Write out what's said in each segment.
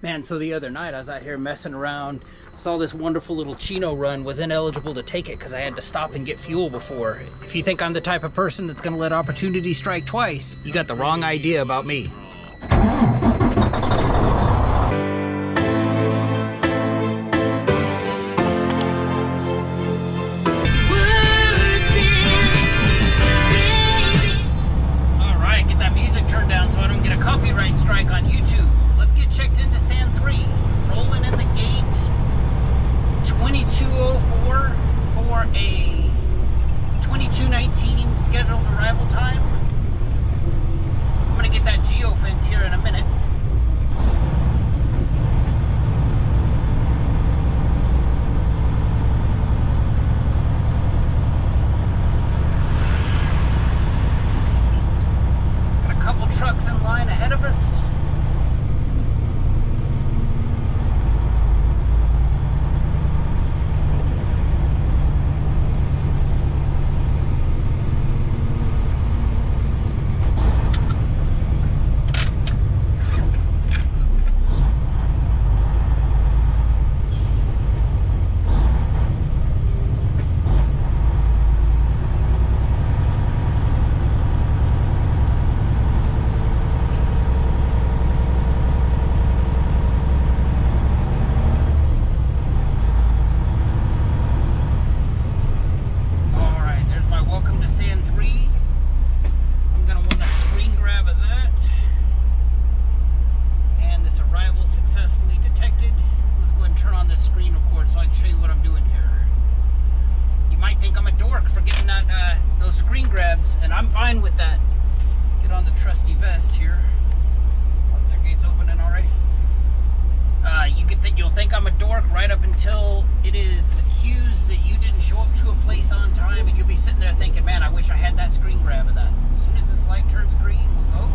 Man, so the other night I was out here messing around, saw this wonderful little Chino run, was ineligible to take it because I had to stop and get fuel before. If you think I'm the type of person that's gonna let opportunity strike twice, you got the wrong idea about me. All right, get that music turned down so I don't get a copyright strike on YouTube. Let's get checked into Sand 3. Rolling in the gate, 22:04 for a 22:19 scheduled arrival time. I'm gonna get that geofence here in a minute. Got a couple trucks in line ahead of us. And I'm fine with that. Get on the trusty vest here. Oh, their gate's opening already. You'll think I'm a dork right up until it is accused that you didn't show up to a place on time, and you'll be sitting there thinking, man, I wish I had that screen grab of that. As soon as this light turns green, we'll go.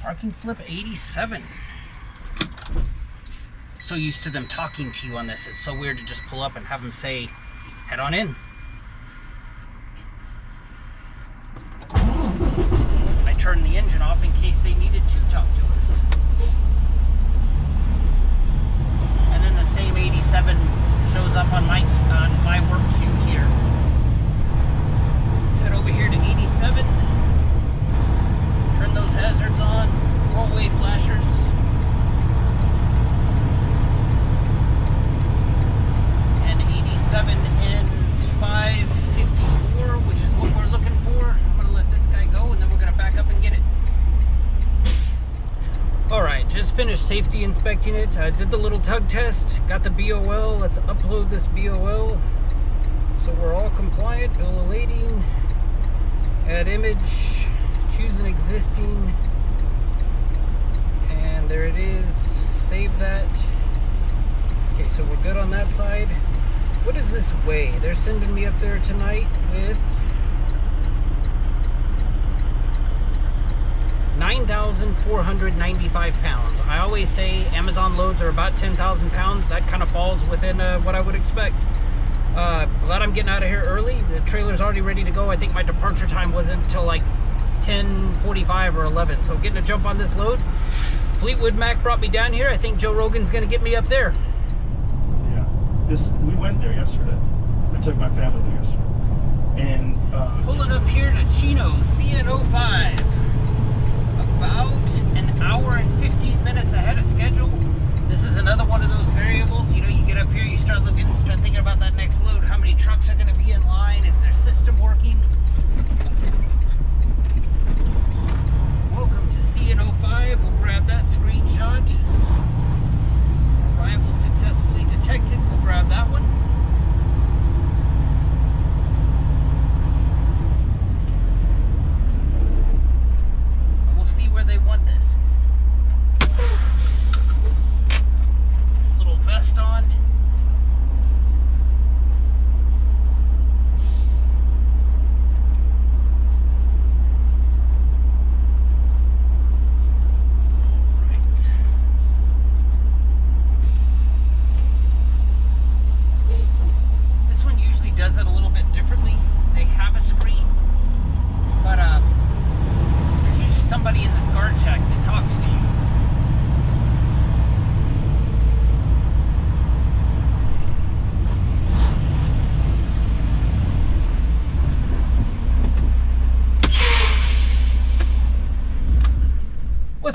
Parking slip 87. So used to them talking to you on this, it's so weird to just pull up and have them say, head on in. I turned the engine off in case they needed to talk to us. And then the same 87 shows up on my work queue here. Let's head over here to 87. Turn those hazards on, four-way flashers. And 87 ends 554, which is what we're looking for. I'm gonna let this guy go and then we're gonna back up and get it. All right, just finished safety inspecting it. I did the little tug test, got the BOL. Let's upload this BOL. So we're all compliant, bill of lading, add image, choose an existing, and there it is. Save that. Okay, so we're good on that side. What is this weigh? They're sending me up there tonight with 9,495 pounds. I always say Amazon loads are about 10,000 pounds. That kind of falls within what I would expect. Glad I'm getting out of here early. The trailer's already ready to go. I think my departure time wasn't until like 10:45 or 11, so getting a jump on this load. Fleetwood Mac brought me down here. I think Joe Rogan's gonna get me up there. Yeah, we went there yesterday. I took my family there yesterday, and pulling up here to Chino CN05, about an hour and 15 minutes ahead of schedule. This is another one of those variables. You know, you get up here, you start looking, start thinking about that next load. How many trucks are gonna be in line? Is their system working? Welcome to CN05. We'll grab that screenshot. Arrival successfully detected. We'll grab that one. We'll see where they want this. This little vest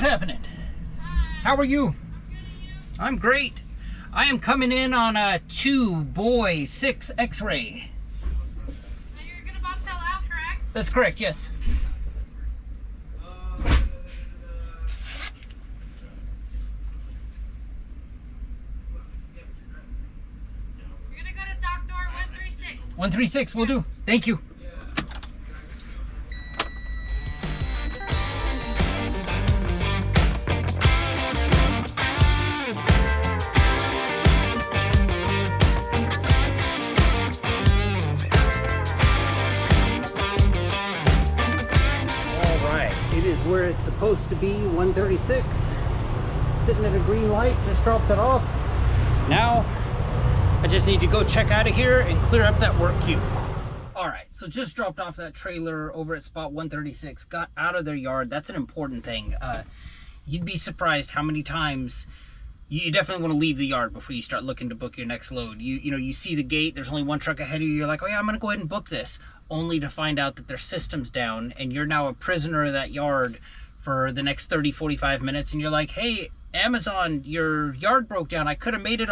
What's happening? How are you? I'm great. I am coming in on a 2 boy 6 X-ray. You're gonna bobtail out, correct? That's correct, yes. You're gonna go to dock door 136. 136 will do. Thank you. It is where it's supposed to be, 136. Sitting at a green light, just dropped it off. Now, I just need to go check out of here and clear up that work queue. All right, so just dropped off that trailer over at spot 136, got out of their yard. That's an important thing. You'd be surprised how many times you definitely want to leave the yard before you start looking to book your next load. You know, you see the gate, there's only one truck ahead of you, you're like, oh yeah, I'm gonna go ahead and book this, only to find out that their system's down and you're now a prisoner of that yard for the next 30-45 minutes, and you're like, hey, Amazon, your yard broke down. I could have made it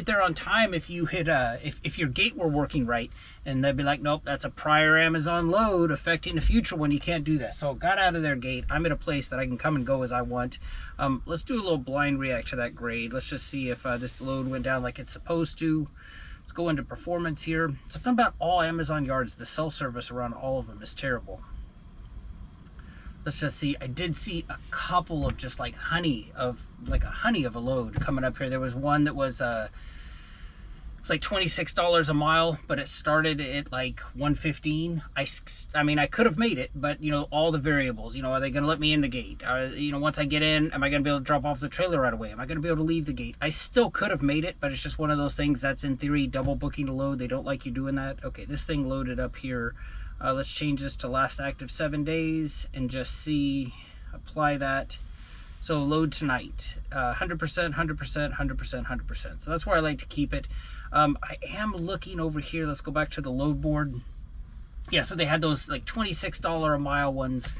there on time if you had if your gate were working right. And they'd be like, nope, that's a prior Amazon load affecting the future one. You can't do that. So got out of their gate. I'm at a place that I can come and go as I want. Let's do a little blind react to that grade. Let's just see if this load went down like it's supposed to. Let's go into performance here. Something about all Amazon yards, the cell service around all of them is terrible. Let's just see. I did see a couple of just like honey of a load coming up here. There was one that was it was like $26 a mile, but it started at like $115. I mean, I could have made it, but you know, all the variables, you know, are they going to let me in the gate? You know, once I get in, am I going to be able to drop off the trailer right away? Am I going to be able to leave the gate? I still could have made it, but it's just one of those things that's in theory double booking a load. They don't like you doing that. Okay, this thing loaded up here. Let's change this to last active 7 days and just see, apply that. So load tonight, 100%, 100%, 100%, 100%. So that's where I like to keep it. I am looking over here. Let's go back to the load board. Yeah, so they had those like $26 a mile ones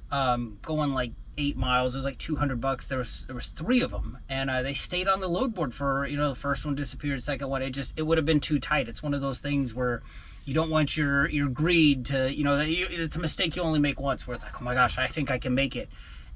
going like 8 miles. It was like $200. There was 3 of them, and they stayed on the load board for, you know, the first one disappeared, second one, it would have been too tight. It's one of those things where you don't want your greed to, you know, it's a mistake you only make once, where it's like, oh my gosh, I think I can make it.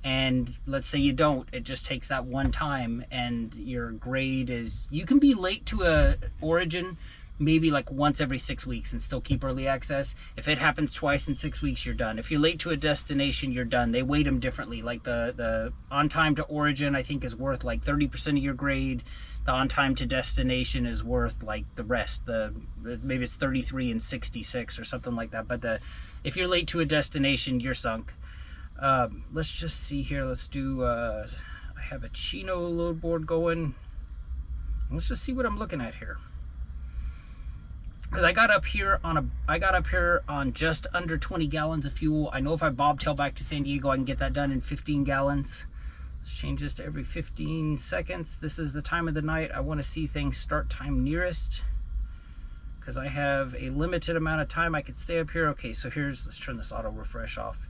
And let's say you don't, it just takes that one time and your grade is, you can be late to a origin maybe like once every 6 weeks and still keep early access. If it happens twice in 6 weeks, you're done. If you're late to a destination, you're done. They weight them differently. Like the on time to origin, I think, is worth like 30% of your grade. The on time to destination is worth like the rest. Maybe it's 33 and 66 or something like that. But if you're late to a destination, you're sunk. Let's just see here. Let's do, I have a Chino load board going. Let's just see what I'm looking at here. Because I got up here on just under 20 gallons of fuel. I know if I bobtail back to San Diego, I can get that done in 15 gallons. Let's change this to every 15 seconds. This is the time of the night I want to see things start time nearest, because I have a limited amount of time I could stay up here. Okay, so let's turn this auto refresh off.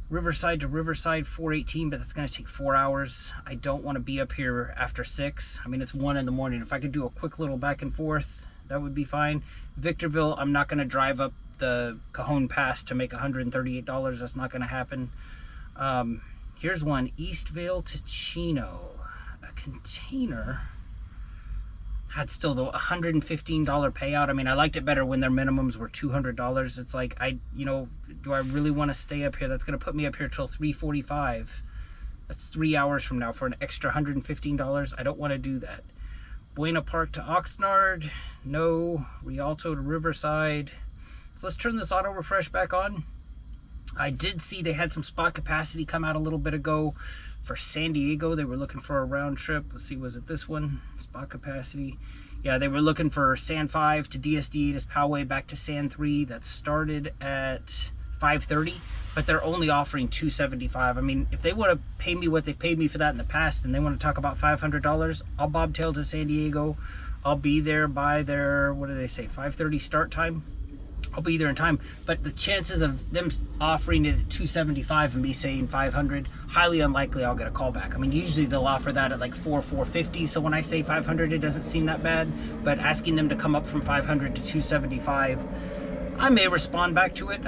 Riverside to Riverside, 418, but that's going to take 4 hours. I don't want to be up here after 6. I mean, it's 1 in the morning. If I could do a quick little back and forth, that would be fine. Victorville, I'm not going to drive up the Cajon Pass to make $138. That's not going to happen. Here's one, Eastvale to Chino. A container had still the $115 payout. I mean, I liked it better when their minimums were $200. It's like, you know, do I really want to stay up here? That's going to put me up here till 3:45. That's 3 hours from now for an extra $115. I don't want to do that. Buena Park to Oxnard, no. Rialto to Riverside. So let's turn this auto refresh back on. I did see they had some spot capacity come out a little bit ago for San Diego. They were looking for a round trip. Let's see, was it this one? Spot capacity. Yeah, they were looking for San 5 to DSD to Poway back to San 3. That started at 5:30, but they're only offering $275. I mean, if they want to pay me what they've paid me for that in the past and they want to talk about $500, I'll bobtail to San Diego. I'll be there by their, what do they say, 5:30 start time. I'll be there in time. But the chances of them offering it at $275 and me saying $500, highly unlikely I'll get a call back. I mean, usually they'll offer that at like $450. So when I say $500, it doesn't seem that bad. But asking them to come up from $500 to $275, I may respond back to it.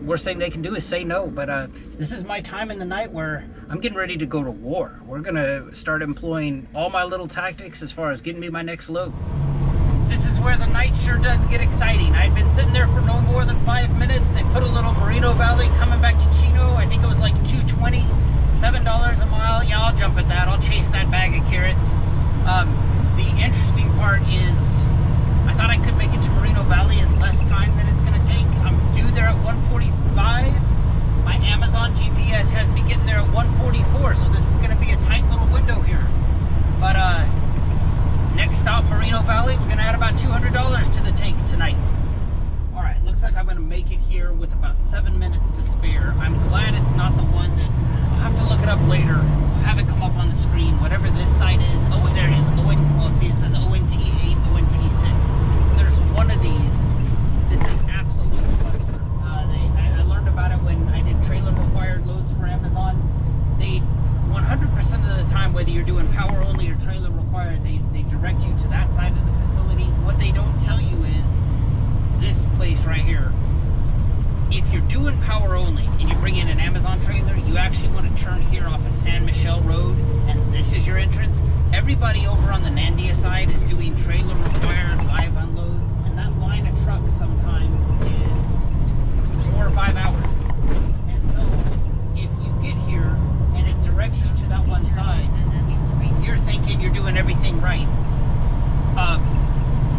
Worst thing they can do is say no. But this is my time in the night where I'm getting ready to go to war. We're gonna start employing all my little tactics as far as getting me my next load. This is where the night sure does get exciting. I'd been sitting there for no more than 5 minutes. They put a little Merino Valley coming back to Chino. I think it was like $2.20, $7 a mile. Yeah, I'll jump at that. I'll chase that bag of carrots. The interesting part is I thought I could make it to Merino Valley in less time than it's gonna take. I'm due there at 1:45. My Amazon GPS has me getting there at 1:44, so this is gonna be a tight little window here. But next stop, Merino Valley. We're gonna add about $200 to the tank tonight. All right, looks like I'm gonna make it here with about 7 minutes to spare. I'm glad it's not the one that, I'll have to look it up later. I'll have it come up on the screen, whatever this site is. Oh, there it is. Well, see, it says ONT8, ONT6. There's one of these that's an absolute cluster. I learned about it when I did trailer required loads for Amazon. They 100% of the time, whether you're doing power only or trailer required, they direct you to that side of the facility. What they don't tell you is this place right here. If you're doing power only and you bring in an Amazon trailer, you actually want to turn here off of San Michelle Road, and this is your entrance. Everybody over on the Nandia side is doing trailer required live unloads, and that line of trucks sometimes is 4 or 5 hours. And so if you get here and it directs you to that one side, you're thinking you're doing everything right.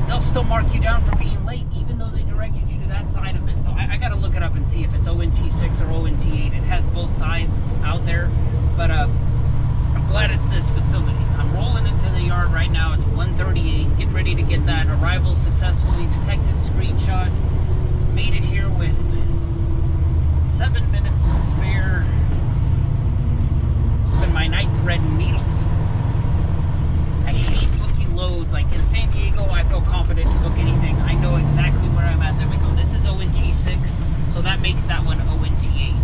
They'll still mark you down for being late, even though they directed you to that side of it. So I got to look it up and see if it's ONT6 or ONT8. It has both sides out there, but I'm glad it's this facility. I'm rolling into the yard right now. It's 1:38, getting ready to get that arrival successfully detected screenshot. Made it here with 7 minutes to spare. Spend my night threading needles. I hate booking loads. Like in San Diego, I feel confident to book anything. I know exactly where I'm at. There we go. This is ONT6, so that makes that one ONT8.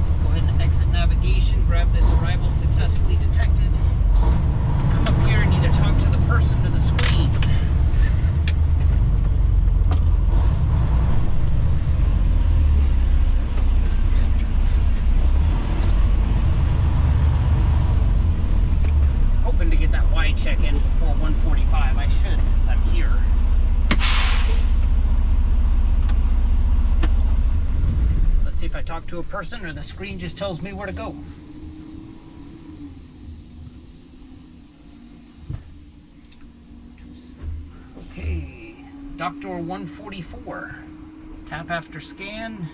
Let's go ahead and exit navigation, grab this arrival successfully detected. Come up here and either talk to the person or the screen. To get that wide check-in before 1:45. I should, since I'm here. Let's see if I talk to a person or the screen just tells me where to go. Okay, Doctor 144. Tap after scan.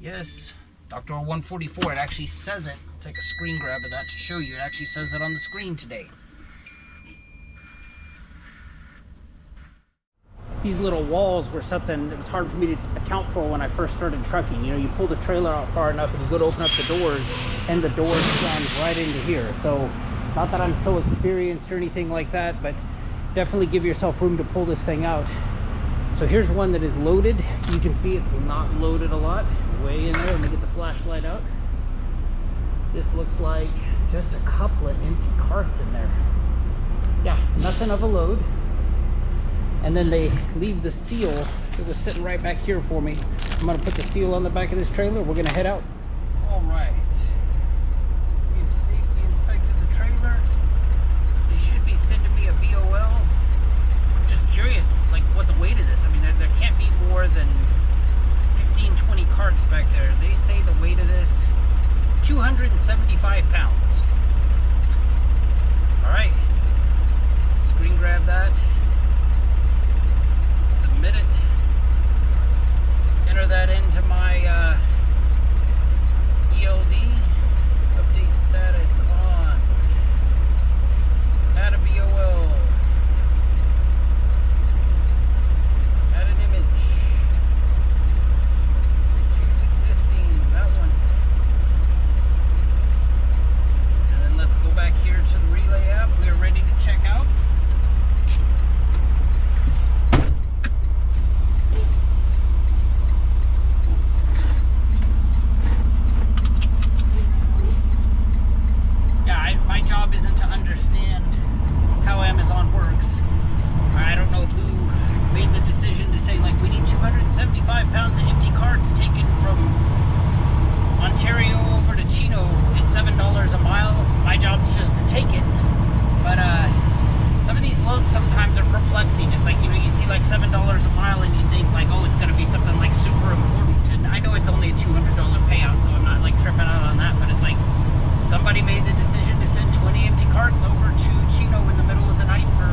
Yes. Doctor 144, it actually says it. I'll take a screen grab of that to show you. It actually says it on the screen today. These little walls were something that was hard for me to account for when I first started trucking. You know, you pull the trailer out far enough and you go to open up the doors, and the door slams right into here. So, not that I'm so experienced or anything like that, but definitely give yourself room to pull this thing out. So here's one that is loaded. You can see it's not loaded a lot. Way in there. Let me get the flashlight out. This looks like just a couple of empty carts in there. Yeah, nothing of a load. And then they leave the seal. It was sitting right back here for me. I'm gonna put the seal on the back of this trailer. We're gonna head out. All right. We've safely inspected the trailer. They should be sending me a BOL. I'm just curious, like, what the weight of this. I mean, there can't be more than 15-20 carts back there. They say the weight of this, 275 pounds. All right, screen grab that, submit it. Let's enter that into my ELD. Update status on. Add a BOL. Add an image. Choose existing, that one. And then let's go back here to the Relay app. We are words are perplexing. It's like, you know, you see like $7 a mile and you think like, oh, it's going to be something like super important. And I know it's only a $200 payout, so I'm not like tripping out on that, but it's like somebody made the decision to send 20 empty carts over to Chino in the middle of the night for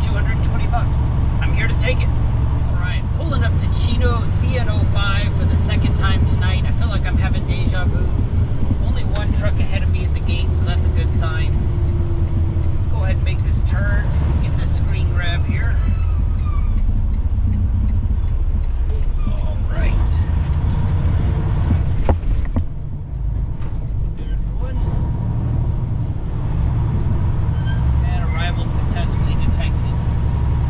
$220. I'm here to take it. All right, pulling up to Chino CN05 for the second time tonight. I feel like I'm having deja vu. Only one truck ahead of me at the gate, so that's a good sign. Let's go ahead and make this turn, get this screen grab here. All right. There's one. And arrival successfully detected.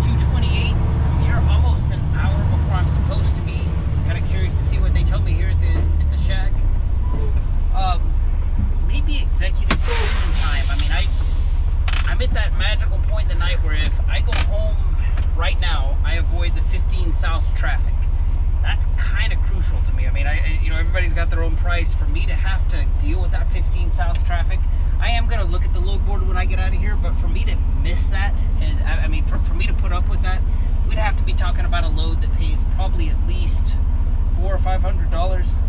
228. I'm here almost an hour before I'm supposed to be. Kind of curious to see what they tell me here at the shack. Maybe executive decision time. I mean, I'm at that magical point in the night where if I go home right now, I avoid the 15 South traffic. That's kind of crucial to me. I mean, you know, everybody's got their own price. For me to have to deal with that 15 South traffic, I am going to look at the load board when I get out of here, but for me to miss that, and I mean, for me to put up with that, we'd have to be talking about a load that pays probably at least $400 or $500.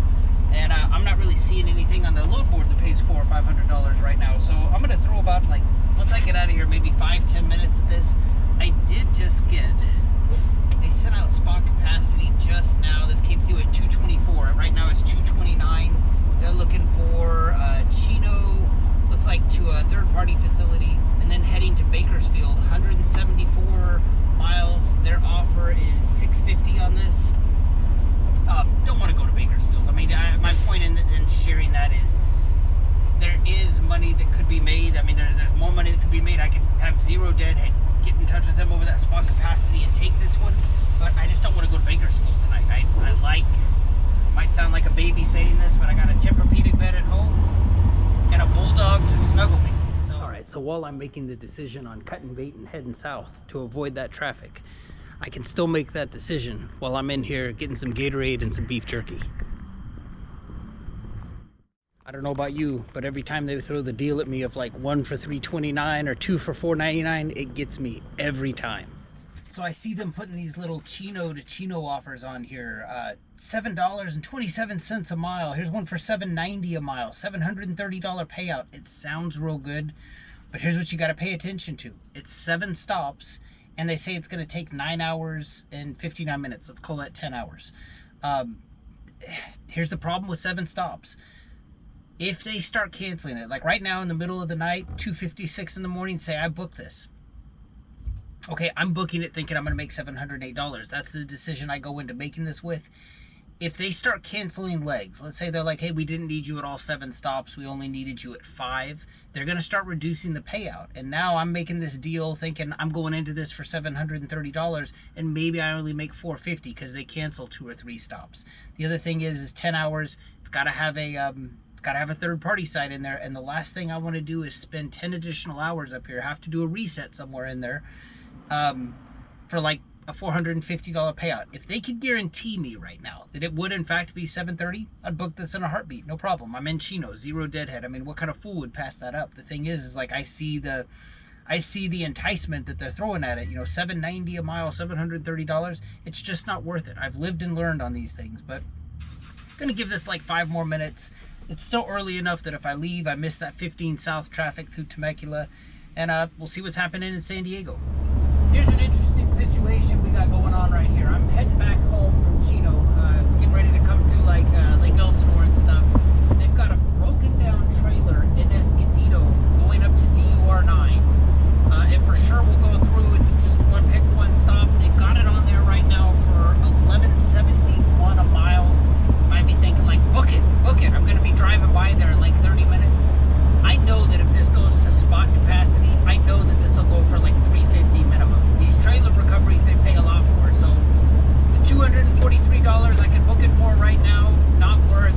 And I'm not really seeing anything on the load board that pays $400 or $500 right now. So I'm going to throw about, like, once I get out of here, maybe 5-10 minutes of this. I did just get, they sent out spot capacity just now. This came through at 224. Right now it's 229. They're looking for Chino, looks like to a third-party facility, and then heading to Bakersfield, 174 miles. Their offer is $650 on this. Don't want to go to Bakersfield. I mean, my point in sharing that is there is money that could be made. I mean, there's more money that could be made. I could have Zero Deadhead get in touch with them over that spot capacity and take this one, but I just don't want to go to Bakersfield tonight. I like, might sound like a baby saying this, but I got a Tempur-Pedic bed at home and a bulldog to snuggle me. So. All right, so while I'm making the decision on cutting bait and heading south to avoid that traffic, I can still make that decision while I'm in here getting some Gatorade and some beef jerky. I don't know about you, but every time they throw the deal at me of like 1 for $3.29 or 2 for $4.99, it gets me every time. So I see them putting these little Chino to Chino offers on here. $7.27 a mile. Here's one for $7.90 a mile. $730 payout. It sounds real good, but here's what you got to pay attention to. It's 7 stops. And they say it's going to take 9 hours and 59 minutes. Let's call that 10 hours. Here's the problem with 7 stops. If they start canceling it, like right now in the middle of the night, 2:56 in the morning, say I book this. Okay, I'm booking it thinking I'm going to make $708. That's the decision I go into making this with. If they start canceling legs, let's say they're like, hey, we didn't need you at all 7 stops. We only needed you at 5. They're going to start reducing the payout. And now I'm making this deal thinking I'm going into this for $730 and maybe I only make $450 because they cancel 2 or 3 stops. The other thing is 10 hours. It's got to have a third party side in there. And the last thing I want to do is spend 10 additional hours up here. Have to do a reset somewhere in there for like a $450 payout. If they could guarantee me right now that it would in fact be $730, I'd book this in a heartbeat, no problem. I'm in Chino, Zero Deadhead. I mean, what kind of fool would pass that up? The thing is like I see the enticement that they're throwing at it. You know, $790 a mile, $730. It's just not worth it. I've lived and learned on these things, but I'm gonna give this like 5 more minutes. It's still early enough that if I leave, I miss that 15 South traffic through Temecula, and we'll see what's happening in San Diego. Here's an interesting situation we got going on right here. I'm heading back home from Chino, getting ready to come through like Lake Elsinore and stuff. They've got a broken down trailer in Escondido going up to DUR 9. And for sure we'll go through. It's just pick one stop. They've got it on there right now for $11.71 a mile. You might be thinking like, book it. I'm going to be driving by there in like 30 minutes. I know that if this goes to spot capacity, I know that this will go for like $350 minimum. These trailer recoveries, they pay a lot for. So the $243 I can book it for right now, not worth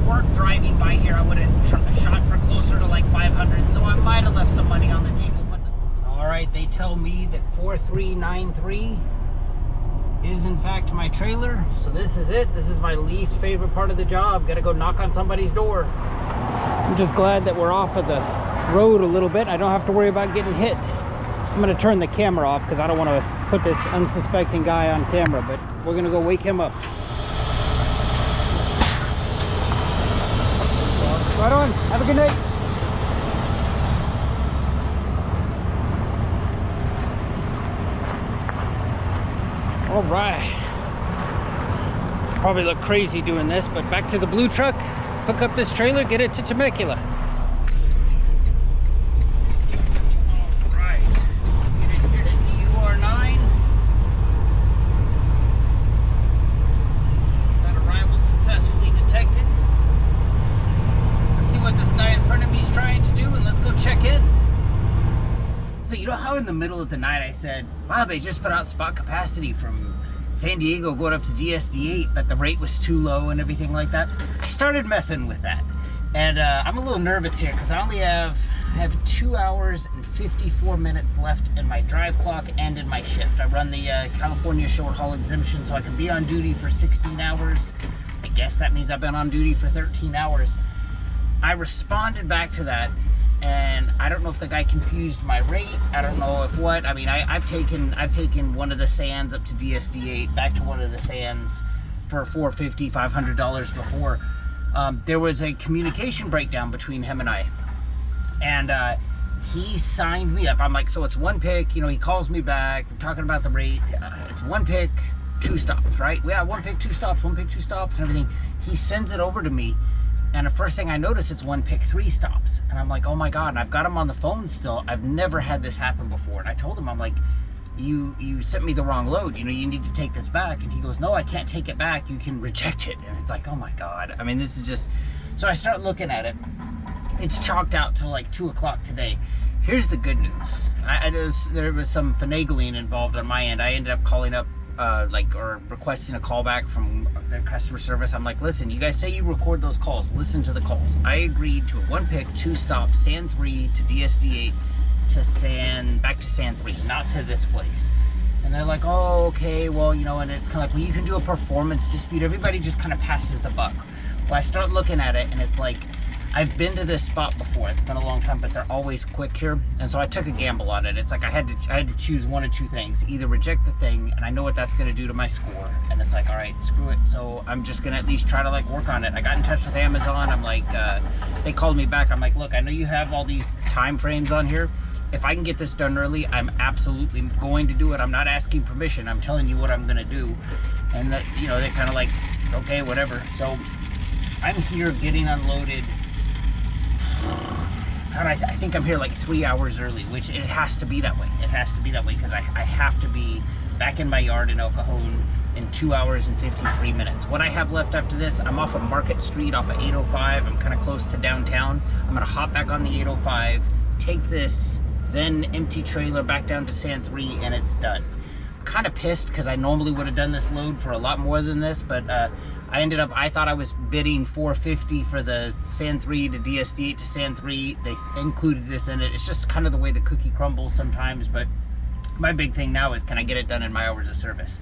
weren't driving by here, I would have shot for closer to like 500. So I might have left some money on the table. But all right, they tell me that 4393 is in fact my trailer. So this is it. This is my least favorite part of the job. Got to go knock on somebody's door. I'm just glad that we're off of the road a little bit. I don't have to worry about getting hit. I'm going to turn the camera off because I don't want to put this unsuspecting guy on camera, but we're going to go wake him up. Right on. Have a good night. All right. Probably look crazy doing this, but back to the blue truck. Hook up this trailer, get it to Temecula. All right. Get in here to DUR9. That arrival successfully detected. Let's see what this guy in front of me is trying to do, and let's go check in. So you know how in the middle of the night I said, wow, they just put out spot capacity from San Diego going up to DSD8, but the rate was too low and everything like that. I started messing with that. And I'm a little nervous here because I only have 2 hours and 54 minutes left in my drive clock and in my shift. I run the California short haul exemption, so I can be on duty for 16 hours. I guess that means I've been on duty for 13 hours. I responded back to that, and I don't know if the guy confused my rate. I don't know if what. I mean, I've taken one of the sands up to DSD8, back to one of the sands for $450, $500 before. There was a communication breakdown between him and I, and he signed me up. I'm like, so it's one pick. You know, he calls me back. We're talking about the rate. It's one pick, 2 stops, right? Yeah, one pick, 2 stops, one pick, 2 stops, and everything. He sends it over to me. And the first thing I notice, it's one pick, 3 stops. And I'm like, oh my God, and I've got him on the phone still. I've never had this happen before. And I told him, I'm like, you sent me the wrong load. You know, you need to take this back. And he goes, no, I can't take it back. You can reject it. And it's like, oh my God. I mean, this is just, so I start looking at it. It's chalked out till like 2 o'clock today. Here's the good news. There was some finagling involved on my end. I ended up calling up or requesting a callback from their customer service. I'm like, listen, you guys say you record those calls, listen to the calls. I agreed to a 1 pick, 2 stops, San 3 to DSD8 to back to San 3, not to this place. And they're like, oh, okay, well, you know, and it's kind of like, well, you can do a performance dispute. Everybody just kind of passes the buck. Well, I start looking at it, and it's like, I've been to this spot before. It's been a long time, but they're always quick here. And so I took a gamble on it. It's like I had to choose one of 2 things. Either reject the thing, and I know what that's going to do to my score. And it's like, all right, screw it. So I'm just going to at least try to like work on it. I got in touch with Amazon. I'm like, they called me back. I'm like, look, I know you have all these time frames on here. If I can get this done early, I'm absolutely going to do it. I'm not asking permission. I'm telling you what I'm going to do. And that, you know, they're kind of like, okay, whatever. So I'm here getting unloaded. God, I think I'm here like 3 hours early, which it has to be that way. It has to be that way because I have to be back in my yard in El Cajon in 2 hours and 53 minutes. What I have left after this, I'm off of Market Street off of 805. I'm kind of close to downtown. I'm going to hop back on the 805, take this, then empty trailer back down to San 3, and it's done. Kind of pissed because I normally would have done this load for a lot more than this, but I thought I was bidding $450 for the San 3 to DSD8 to San 3. They included this in it. It's just kind of the way the cookie crumbles sometimes, but my big thing now is, can I get it done in my hours of service?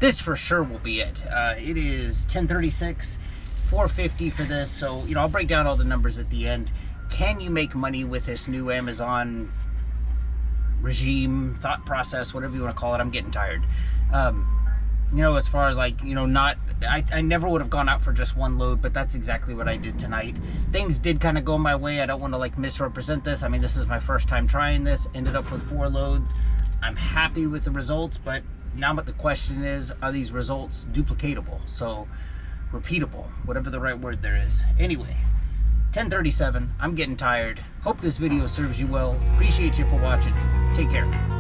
This for sure will be it. It is 10:36, $450 for this, so, you know, I'll break down all the numbers at the end. Can you make money with this new Amazon regime, thought process, whatever you want to call it? I'm getting tired. You know, as far as like, you know, I never would have gone out for just one load, but that's exactly what I did tonight. Things did kind of go my way. I don't want to like misrepresent this. I mean, this is my first time trying this. Ended up with 4 loads. I'm happy with the results, but now the question is, are these results duplicatable? So repeatable, whatever the right word there is. Anyway, 10:37, I'm getting tired. Hope this video serves you well. Appreciate you for watching. Take care.